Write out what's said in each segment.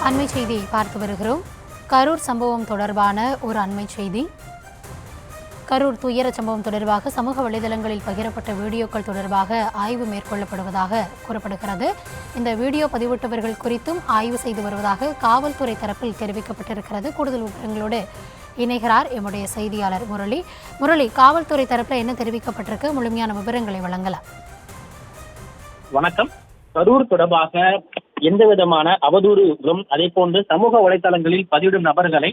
அண்மை செய்தியை பார்த்து வருகிறோம். கரூர் சம்பவம் தொடர்பான ஒரு அண்மை செய்தி. கரூர் துயர சம்பவம் தொடர்பாக சமூக வலைதளங்களில் பகிரப்பட்ட வீடியோக்கள் தொடர்பாக ஆய்வு மேற்கொள்ளப்படுவதாக கூறப்படுகிறது. இந்த வீடியோ பதிவிட்டவர்கள் குறித்தும் ஆய்வு செய்து வருவதாக காவல்துறை தரப்பில் தெரிவிக்கப்பட்டிருக்கிறது. கூடுதல் விவரங்களோடு இணைகிறார் எம்முடைய செய்தியாளர் முரளி. காவல்துறை தரப்பில் என்ன தெரிவிக்கப்பட்டிருக்கு? முழுமையான விவரங்களை வழங்கலாம். வணக்கம். கரூர் தொடர்பாக எந்த விதமான அவதூறுகளும் அதே போன்று சமூக வலைதளங்களில் பதிவிடும் நபர்களை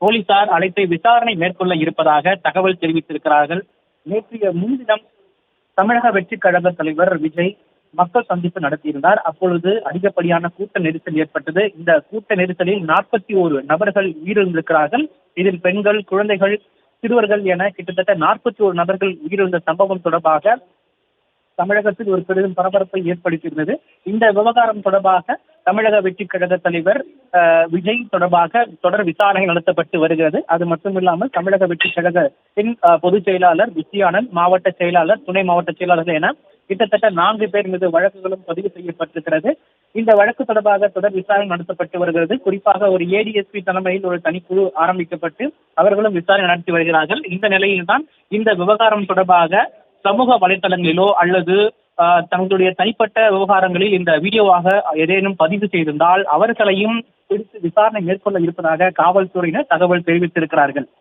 போலீசார் அழைத்து விசாரணை மேற்கொள்ள இருப்பதாக தகவல் தெரிவித்திருக்கிறார்கள். நேற்றைய முன்தினம் தமிழக வெற்றி கழக தலைவர் விஜய் மக்கள் சந்திப்பு நடத்தியிருந்தார். அப்பொழுது அதிகப்படியான கூட்ட நெரிசல் ஏற்பட்டது. இந்த கூட்ட நெரிசலில் 41 நபர்கள் உயிரிழந்திருக்கிறார்கள். இதில் பெண்கள், குழந்தைகள், சிறுவர்கள் என கிட்டத்தட்ட 41 நபர்கள் உயிரிழந்த சம்பவம் தொடர்பாக தமிழகத்தில் ஒரு பெரும் பரபரப்பை ஏற்படுத்தியிருந்தது. இந்த விவகாரம் தொடர்பாக தமிழக வெற்றி கழக தலைவர் விஜய் தொடர்பாக தொடர் விசாரணை நடத்தப்பட்டு வருகிறது. அது மட்டுமில்லாமல் தமிழக வெற்றி கழகத்தின் பொதுச் செயலாளர் விஜயானந்த், மாவட்ட செயலாளர், துணை மாவட்ட செயலாளர்கள் என கிட்டத்தட்ட 4 பேர் மீது வழக்குகளும் பதிவு செய்யப்பட்டிருக்கிறது. இந்த வழக்கு தொடர்பாக தொடர் விசாரணை நடத்தப்பட்டு வருகிறது. குறிப்பாக ஒரு ADSP தலைமையில் ஒரு தனிக்குழு ஆரம்பிக்கப்பட்டு அவர்களும் விசாரணை நடத்தி வருகிறார்கள். இந்த நிலையில்தான் இந்த விவகாரம் தொடர்பாக சமூக வலைதளங்களிலோ அல்லது தங்களுடைய தனிப்பட்ட விவகாரங்களில் இந்த வீடியோவாக ஏதேனும் பதிவு செய்திருந்தால் அவர்களையும் பிடித்து விசாரணை மேற்கொள்ள இருப்பதாக காவல்துறையினர் தகவல் தெரிவித்திருக்கிறார்கள்.